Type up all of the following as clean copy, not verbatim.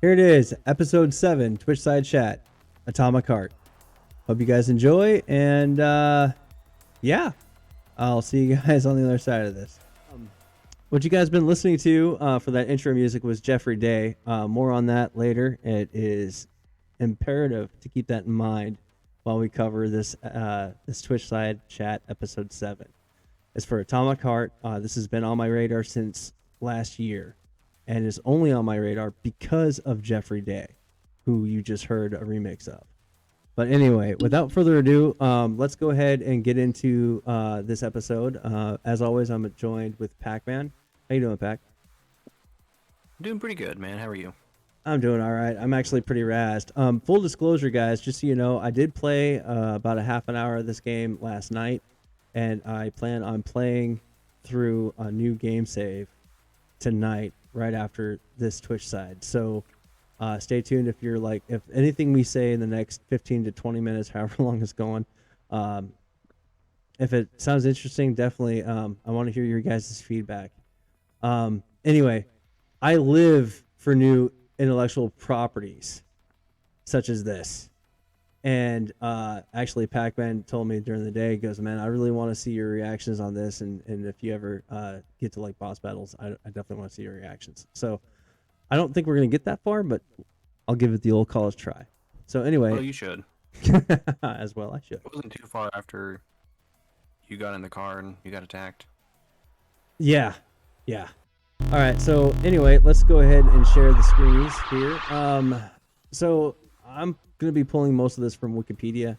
Here it is, episode 7, Twitchside Chat, Atomic Heart. Hope you guys enjoy, and yeah, I'll see you guys on the other side of this. What you guys been listening to for that intro music was Jeffrey Day. More on that later. It is imperative to keep that in mind while we cover this Twitchside Chat episode 7. As for Atomic Heart, this has been on my radar since last year, and is only on my radar because of Jeffrey Day, who you just heard a remix of. But anyway, without further ado, let's go ahead and get into this episode. As always, I'm joined with Pac-Man. How you doing, Pac? Doing pretty good, man. How are you? I'm doing all right. I'm actually pretty razzed. Full disclosure, guys, just so you know, I did play about a half an hour of this game last night, and I plan on playing through a new game save tonight, right after this Twitch side. So stay tuned if you're like, if anything we say in the next 15 to 20 minutes, however long it's going, if it sounds interesting, definitely I want to hear your guys' feedback. Anyway, I live for new intellectual properties such as this. And actually, Pac-Man told me during the day, he goes, man, I really want to see your reactions on this. And if you ever get to like boss battles, I definitely want to see your reactions. So I don't think we're going to get that far, but I'll give it the old college try. So anyway. Well, you should. As well, I should. It wasn't too far after you got in the car and you got attacked. Yeah. Yeah. All right. So anyway, let's go ahead and share the screens here. So I'm going to be pulling most of this from Wikipedia.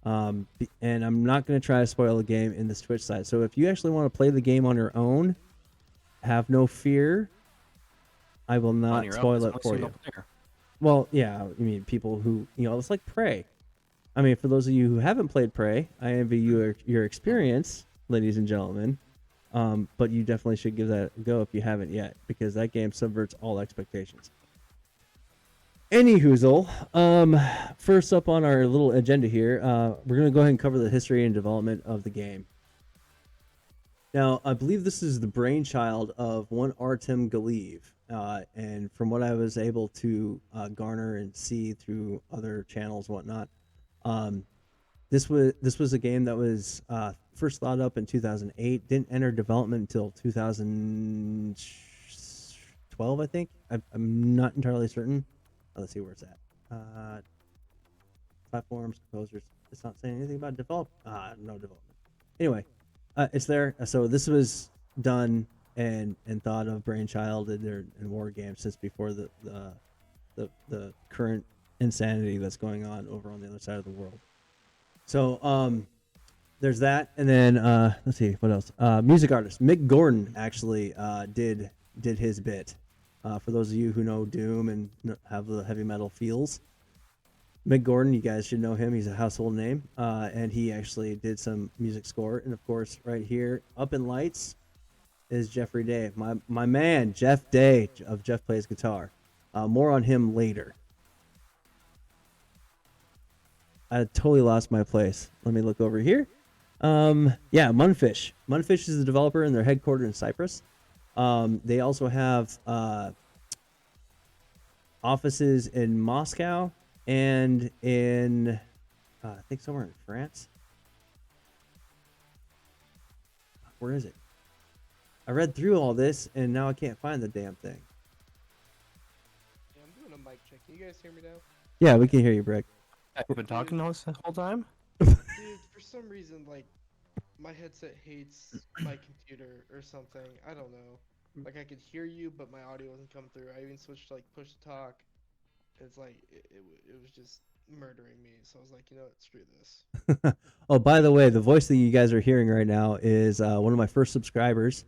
And I'm not going to try to spoil the game in this Twitch side. So if you actually want to play the game on your own, have no fear. I will not spoil it for you. Well, yeah, I mean, people who, you know, it's like Prey. I mean, for those of you who haven't played Prey, I envy your experience, ladies and gentlemen. But you definitely should give that a go if you haven't yet, because that game subverts all expectations. Anyhoozle, first up on our little agenda here, we're going to go ahead and cover the history and development of the game. Now, I believe this is the brainchild of one Artem Galeev, and from what I was able to garner and see through other channels and whatnot, this was a game that was first thought up in 2008, didn't enter development until 2012, I think. I'm not entirely certain. Let's see where it's at. Platforms, composers. It's not saying anything about no development. Anyway, it's there. So this was done and thought of brainchild in war games since before the current insanity that's going on over on the other side of the world. So there's that, and then let's see what else. Music artist Mick Gordon actually did his bit. For those of you who know Doom and have the heavy metal feels, Mick Gordon, you guys should know him. He's a household name, and he actually did some music score. And of course, right here, up in lights, is Jeffrey Day, my man, Jeff Day of Jeff Plays Guitar. More on him later. I totally lost my place. Let me look over here. Yeah, Munfish. Munfish is the developer, and they're headquartered in Cyprus. They also have offices in Moscow and in I think somewhere in France. Where is it? I read through all this and now I can't find the damn thing. Yeah, I'm doing a mic check. Can you guys hear me now? Yeah, we can hear you, Brick. Have you been talking to us the whole time? Dude, for some reason, like, my headset hates my computer or something. I don't know. Like, I could hear you, but my audio wasn't coming through. I even switched to, like, push to talk. It's like, it was just murdering me. So I was like, you know what, screw this. Oh, by the way, the voice that you guys are hearing right now is one of my first subscribers,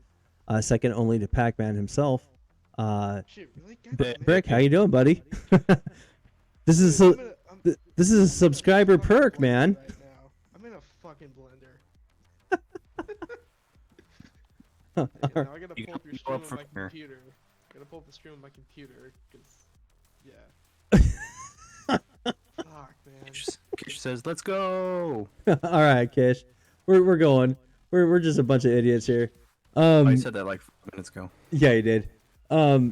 second only to Pac-Man himself. Shit, really? Brick, how you doing, buddy? This is this is a subscriber perk, man. Right now. I'm in a fucking blender. Now I gotta pull up your stream on my computer. Gotta pull up the stream on my computer, cause, yeah. Fuck, man. Kish says, "Let's go." All right, Kish, we're going. We're just a bunch of idiots here. I said that like 5 minutes ago. Yeah, you did.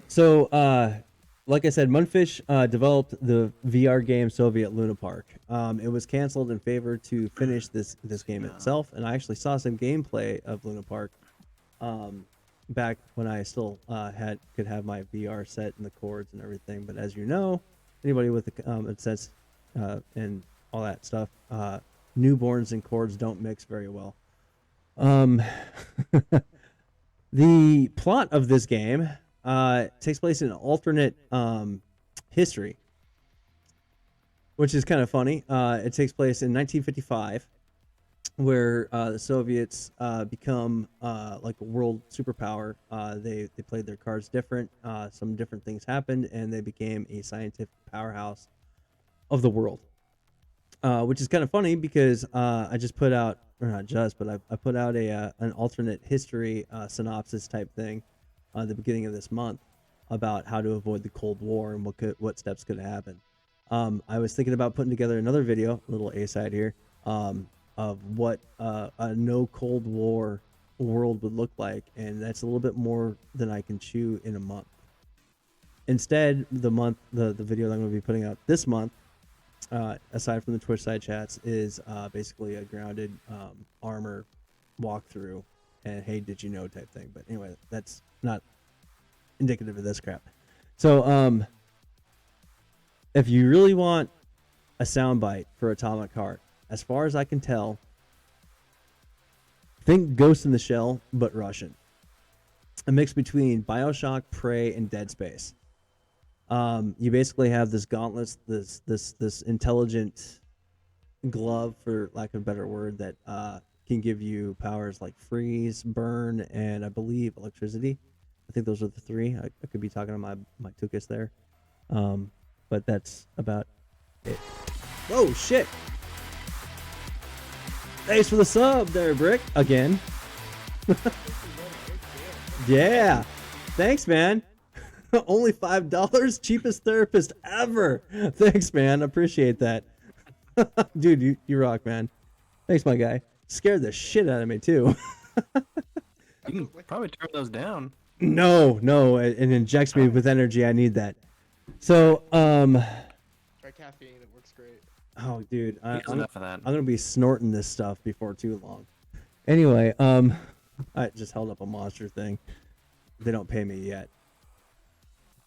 So like I said, Munfish developed the VR game Soviet Luna Park. It was canceled in favor to finish this game itself, and I actually saw some gameplay of Luna Park back when I still could have my VR set and the cords and everything. But as you know, anybody with a sense and all that stuff, newborns and cords don't mix very well. The plot of this game takes place in alternate history, which is kind of funny. It takes place in 1955, where the Soviets become like a world superpower. They played their cards different. Some different things happened, and they became a scientific powerhouse of the world. Which is kind of funny because I just put out, or not just, but I put out an alternate history synopsis type thing at the beginning of this month about how to avoid the Cold War and what steps could happen. I was thinking about putting together another video, a little A-side here, of what a no Cold War world would look like, and that's a little bit more than I can chew in a month. Instead, the video that I'm going to be putting out this month, aside from the Twitchside chats, is basically a grounded armor walkthrough and hey, did you know type thing. But anyway, that's not indicative of this crap. So if you really want a soundbite for Atomic Heart, as far as I can tell, think Ghost in the Shell, but Russian. A mix between Bioshock, Prey, and Dead Space. You basically have this gauntlet, this intelligent glove, for lack of a better word, that can give you powers like freeze, burn, and I believe electricity. I think those are the three. I could be talking to my Tukas there. But that's about it. Whoa, shit! Thanks for the sub there, Brick. Again. Yeah. Thanks, man. Only $5, cheapest therapist ever. Thanks, man. Appreciate that. Dude, you rock, man. Thanks, my guy. Scared the shit out of me too. You can probably turn those down. No, it injects me with energy. I need that. So, Try caffeine, it works great. oh, dude, I'm Enough of that. gonna be snorting this stuff before too long. Anyway, I just held up a monster thing. They don't pay me yet.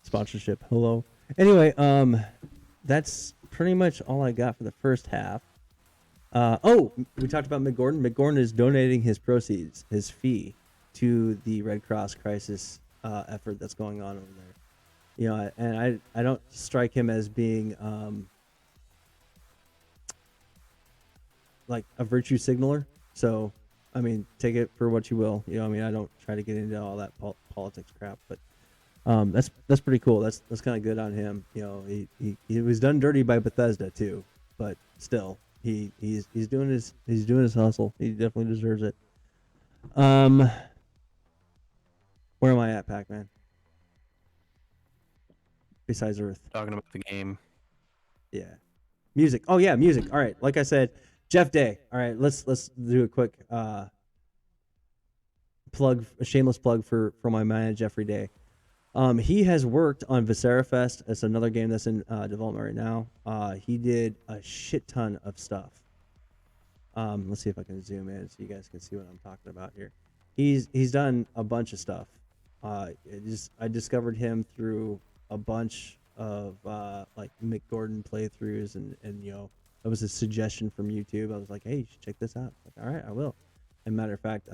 Sponsorship, hello. Anyway, that's pretty much all I got for the first half. Oh, we talked about Mick Gordon. Mick Gordon is donating his proceeds, his fee, to the Red Cross crisis effort that's going on over there. You know, and I don't strike him as being like a virtue signaler. So, I mean, take it for what you will. You know, I mean, I don't try to get into all that politics crap, but that's pretty cool. That's kind of good on him. You know, he was done dirty by Bethesda too, but still, he's doing his hustle. He definitely deserves it. Where am I at, Pac-Man? Besides Earth. Talking about the game. Yeah. Music. Oh yeah, music. All right. Like I said, Jeff Day. All right, let's do a quick plug, a shameless plug for my man Jeffrey Day. He has worked on Viscera Fest. It's another game that's in development right now. He did a shit ton of stuff. Let's see if I can zoom in so you guys can see what I'm talking about here. He's done a bunch of stuff. I discovered him through a bunch of like Mick Gordon playthroughs, and you know, that was a suggestion from YouTube. I was like, hey, you should check this out. Like, all right, I will. And matter of fact,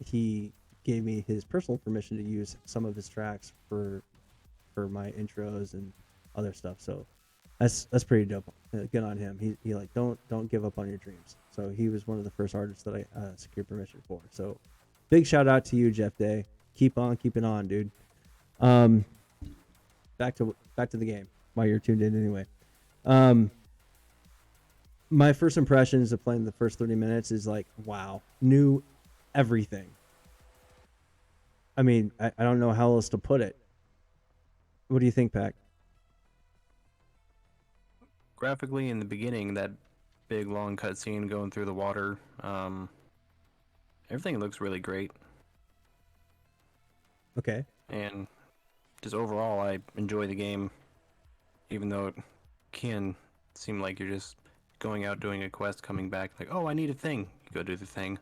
he gave me his personal permission to use some of his tracks for my intros and other stuff. So that's pretty dope. Good on him. He like don't give up on your dreams. So he was one of the first artists that I secured permission for. So big shout out to you, Jeff Day. Keep on keeping on, dude. Back to the game while you're tuned in anyway. My first impressions of playing the first 30 minutes is like, wow, knew everything. I mean, I don't know how else to put it. What do you think, Pac? Graphically, in the beginning, that big long cutscene going through the water, everything looks really great. Okay. And just overall, I enjoy the game, even though it can seem like you're just going out doing a quest, coming back like, oh, I need a thing. You go do the thing,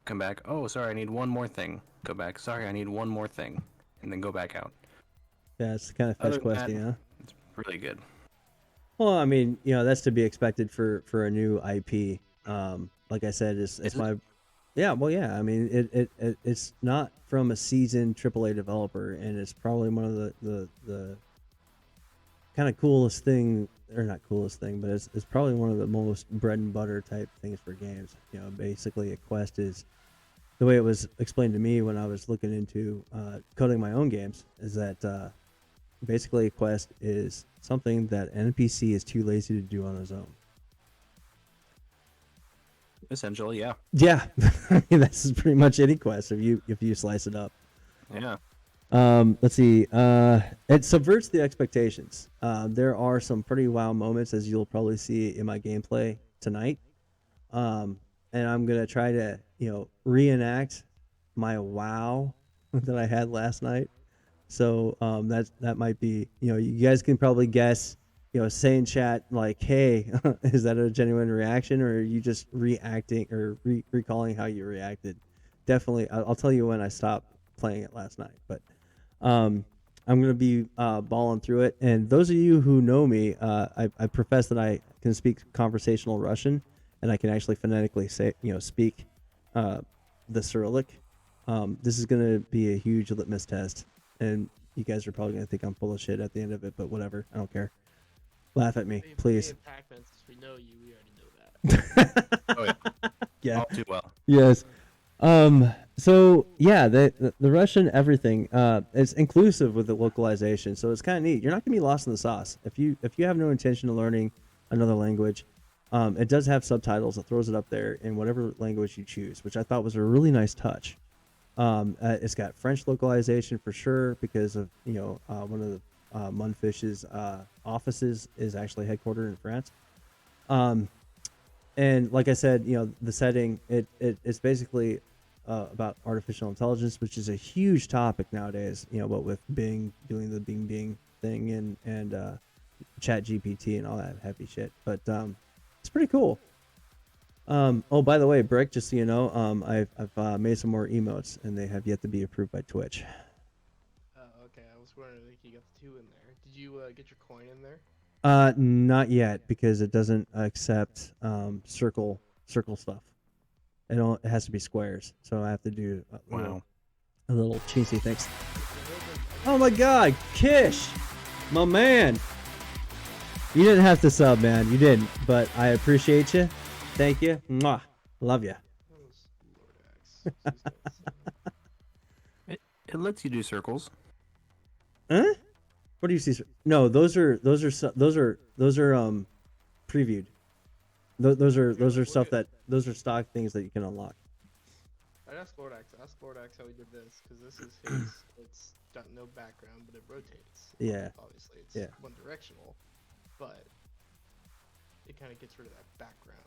come back. Oh, sorry, I need one more thing. Go back. Sorry, I need one more thing, and then go back out. Yeah, it's kind of Other fetch than questing, that, huh? it's really good. Well, I mean, that's to be expected for a new IP. Like I said, it's Is it? my yeah. Well, yeah. I mean, it's not from a seasoned AAA developer, and it's probably one of the kind of coolest thing, or not coolest thing, but it's probably one of the most bread and butter type things for games. Basically, a quest is the way it was explained to me when I was looking into coding my own games. Is that basically a quest is something that an NPC is too lazy to do on his own. Essentially, yeah. Yeah, I mean, that's pretty much any quest if you slice it up. Yeah. Let's see. It subverts the expectations. There are some pretty wow moments, as you'll probably see in my gameplay tonight. And I'm gonna try to reenact my wow that I had last night. So that might be, you guys can probably guess, say in chat like, hey, is that a genuine reaction, or are you just reacting or recalling how you reacted? Definitely, I'll tell you when I stopped playing it last night. But I'm gonna be balling through it. And those of you who know me, I profess that I can speak conversational Russian, and I can actually phonetically speak the Cyrillic. This is gonna be a huge litmus test. And you guys are probably going to think I'm full of shit at the end of it, but whatever. I don't care. Laugh at me, please. Pac-Man, since we know you, we already know that. Oh yeah. Yeah. All too well. Yes. So yeah, the Russian everything is inclusive with the localization, so it's kind of neat. You're not going to be lost in the sauce if you have no intention of learning another language. It does have subtitles. It throws it up there in whatever language you choose, which I thought was a really nice touch. It's got French localization for sure because of one of the Mundfish's offices is actually headquartered in France. And like I said, the setting it's basically about artificial intelligence, which is a huge topic nowadays. What with Bing doing the Bing thing and Chat GPT and all that heavy shit, but it's pretty cool. Oh, by the way, Brick, just so you know, I've made some more emotes, and they have yet to be approved by Twitch. Oh, okay. I was wondering if you got the 2 in there. Did you get your coin in there? Not yet, because it doesn't accept circle stuff. It has to be squares, so I have to do a little cheesy things. Oh my God, Kish, my man! You didn't have to sub, man. You didn't, but I appreciate you. Thank you. Mwah. Love you. It lets you do circles. Huh? What do you see? No, those are previewed. Those are stuff those are stock things that you can unlock. I'd ask Lordax. Ask Lordax how he did this, because this is his. It's got no background, but it rotates. Yeah. Obviously, it's one directional, but it kind of gets rid of that background.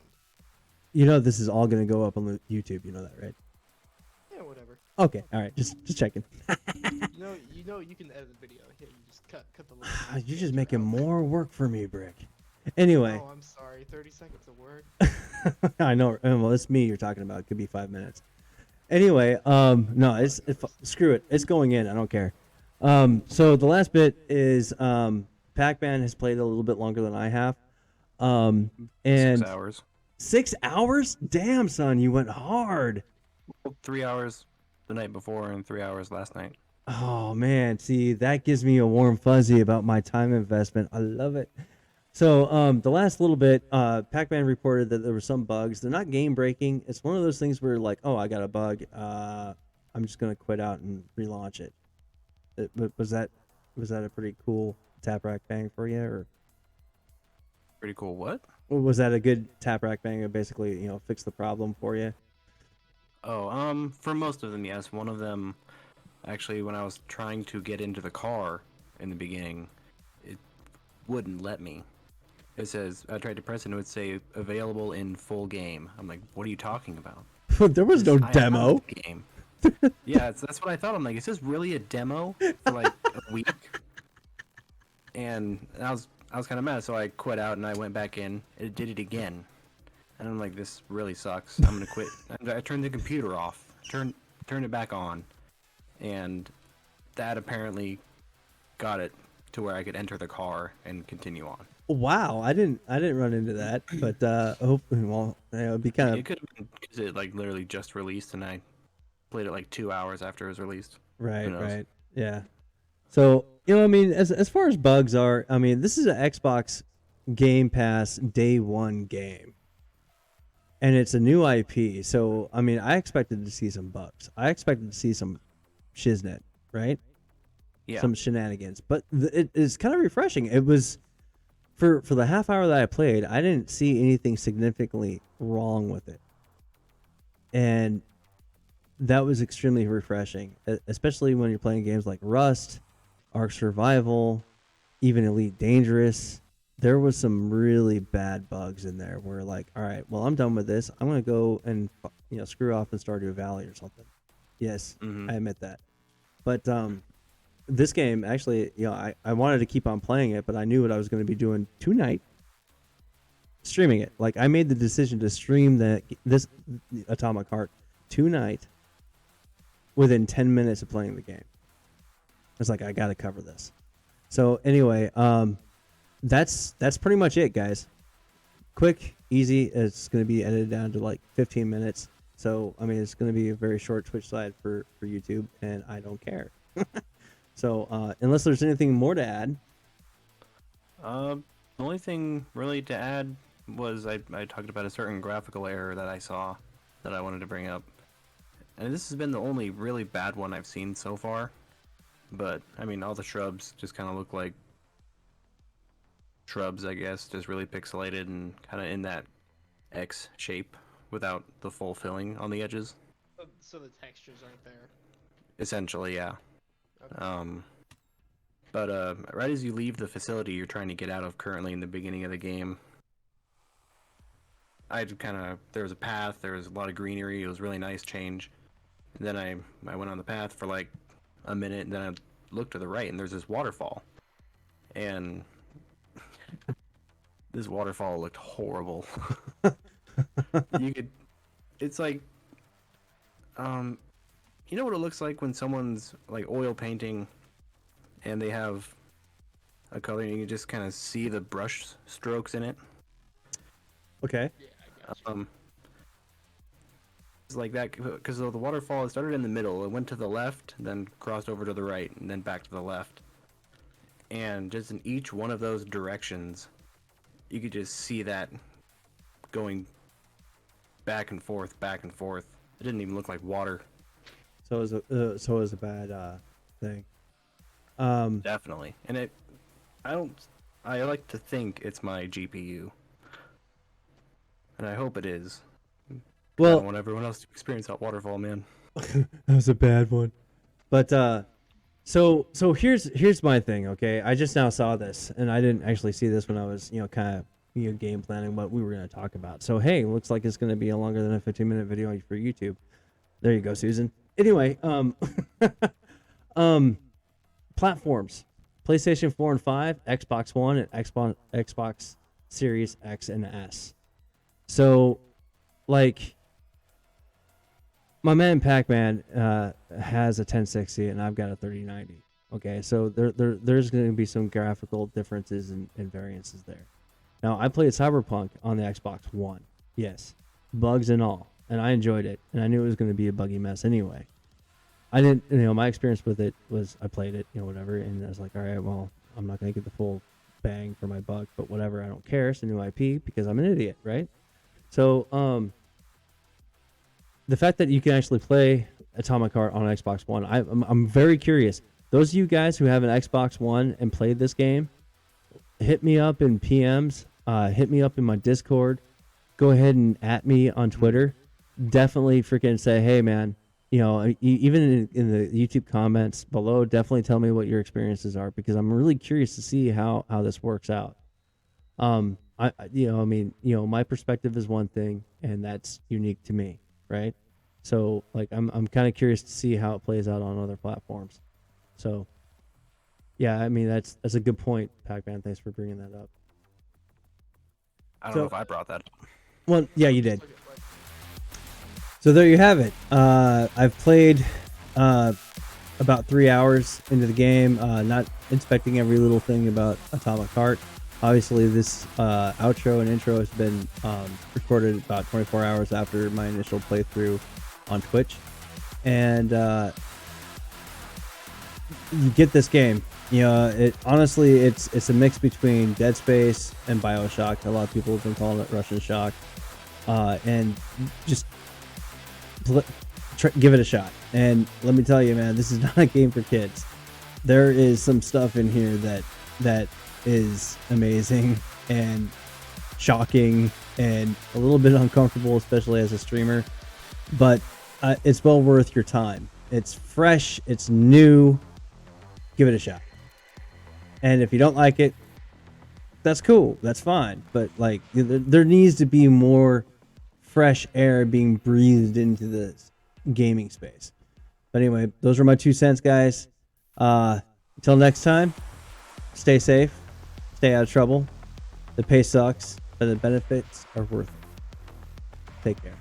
This is all gonna go up on YouTube. You know that, right? Yeah, whatever. Okay. All right. Just checking. You can edit the video. Yeah, you just cut the little. You're just making more work for me, Brick. Anyway. Oh, I'm sorry. 30 seconds of work. I know. Well, it's me you're talking about. It could be 5 minutes. Anyway, no, it's screw it. It's going in. I don't care. So the last bit is Pac-Man has played a little bit longer than I have. And 6 hours. 6 hours? Damn, son, you went hard. 3 hours the night before and 3 hours last night. Oh man, see, that gives me a warm fuzzy about my time investment. I love it. So the last little bit, Pac-Man reported that there were some bugs. They're not game breaking. It's one of those things where like, oh, I got a bug. I'm just gonna quit out and relaunch it. Was that a pretty cool tap rack bang for you, or Pretty cool. What? was that a good tap rack bang that basically fix the problem for you? Oh, for most of them, yes. One of them, actually, when I was trying to get into the car in the beginning, it wouldn't let me. It says, I tried to press it and it would say, available in full game. I'm like, what are you talking about? There was no I have demo. the game. Yeah, that's what I thought. I'm like, is this really a demo for like a week? and I was kind of mad, so I quit out and I went back in. It did it again, and I'm like, this really sucks. I'm gonna quit. I turned the computer off, turned it back on, and that apparently got it to where I could enter the car and continue on. Wow, I didn't run into that, but hopefully, well, it would be kind of It could have been because it like literally just released, and I played it like 2 hours after it was released. Who right, knows? right, yeah. So I mean, as far as bugs are, I mean, this is an Xbox Game Pass day one game, and it's a new IP. So I mean, I expected to see some bugs. I expected to see some shiznit, right? Yeah. Some shenanigans, but it is kind of refreshing. It was for the half hour that I played, I didn't see anything significantly wrong with it, and that was extremely refreshing, especially when you're playing games like Rust, Ark Survival, even Elite Dangerous. There was some really bad bugs in there where like, all right, well, I'm done with this. I'm going to go and screw off and Stardew Valley or something. Yes, Mhm. I admit that. But this game actually, I wanted to keep on playing it, but I knew what I was going to be doing tonight. Streaming it. Like I made the decision to stream this Atomic Heart tonight within 10 minutes of playing the game. It's like I got to cover this. So anyway, that's pretty much it, guys. Quick, easy. It's going to be edited down to like 15 minutes. So I mean, it's going to be a very short Twitch side for YouTube, and I don't care. So unless there's anything more to add. The only thing really to add was I talked about a certain graphical error that I saw that I wanted to bring up. And this has been the only really bad one I've seen so far. But, I mean, all the shrubs just kind of look like shrubs, I guess, just really pixelated and kind of in that X shape without the full filling on the edges. So the textures aren't there. Essentially, yeah. Okay. But right as you leave the facility you're trying to get out of currently in the beginning of the game, there was a path, there was a lot of greenery, it was a really nice change. And then I went on the path for like a minute, and then I looked to the right, and there's this waterfall. And this waterfall looked horrible. It's like, you know what it looks like when someone's like oil painting and they have a color and you can just kind of see the brush strokes in it? Okay. Yeah, I got you. It's like that because the waterfall, it started in the middle, it went to the left, then crossed over to the right, and then back to the left. And just in each one of those directions, you could just see that going back and forth, back and forth. It didn't even look like water. So it was a bad thing. Definitely. And I like to think it's my GPU. And I hope it is. I Well, don't want everyone else to experience that waterfall, man. that was a bad one. But so here's my thing, okay? I just now saw this, and I didn't actually see this when I was kind of game planning what we were going to talk about. So hey, looks like it's going to be a longer than a 15-minute video for YouTube. There you go, Susan. Anyway, platforms: PlayStation 4 and 5, Xbox One, and Xbox Series X and S. So, like, my man Pac-Man has a 1060 and I've got a 3090. Okay, so there's going to be some graphical differences and variances there. Now, I played Cyberpunk on the Xbox One. Yes, bugs and all, and I enjoyed it, and I knew it was going to be a buggy mess anyway. I didn't, my experience with it was I played it, whatever, and I was like, all right, well, I'm not going to get the full bang for my buck, but whatever, I don't care. It's a new IP because I'm an idiot, right? So, the fact that you can actually play Atomic Heart on Xbox One, I'm very curious. Those of you guys who have an Xbox One and played this game, hit me up in PMs, hit me up in my Discord, go ahead and at me on Twitter. Definitely freaking say, hey man, even in the YouTube comments below, definitely tell me what your experiences are because I'm really curious to see how this works out. My perspective is one thing, and that's unique to me, right? So, like, I'm kind of curious to see how it plays out on other platforms. So, Yeah, I mean that's a good point, Pac-Man. Thanks for bringing that up. I don't So- know if I brought that up. Well, yeah, you did. Look at, like, So there you have it. I've played about 3 hours into the game, not inspecting every little thing about Atomic Heart. Obviously, this outro and intro has been recorded about 24 hours after my initial playthrough on Twitch. And you get this game. You know, it honestly, it's a mix between Dead Space and BioShock. A lot of people have been calling it Russian Shock. And just give it a shot. And let me tell you, man, this is not a game for kids. There is some stuff in here that is amazing and shocking and a little bit uncomfortable, especially as a streamer. But it's well worth your time. It's fresh. It's new. Give it a shot. And if you don't like it, that's cool. That's fine. But like, there needs to be more fresh air being breathed into the gaming space. But anyway, those are my 2 cents, guys. Until next time, stay safe, stay out of trouble. The pay sucks, but the benefits are worth it. Take care.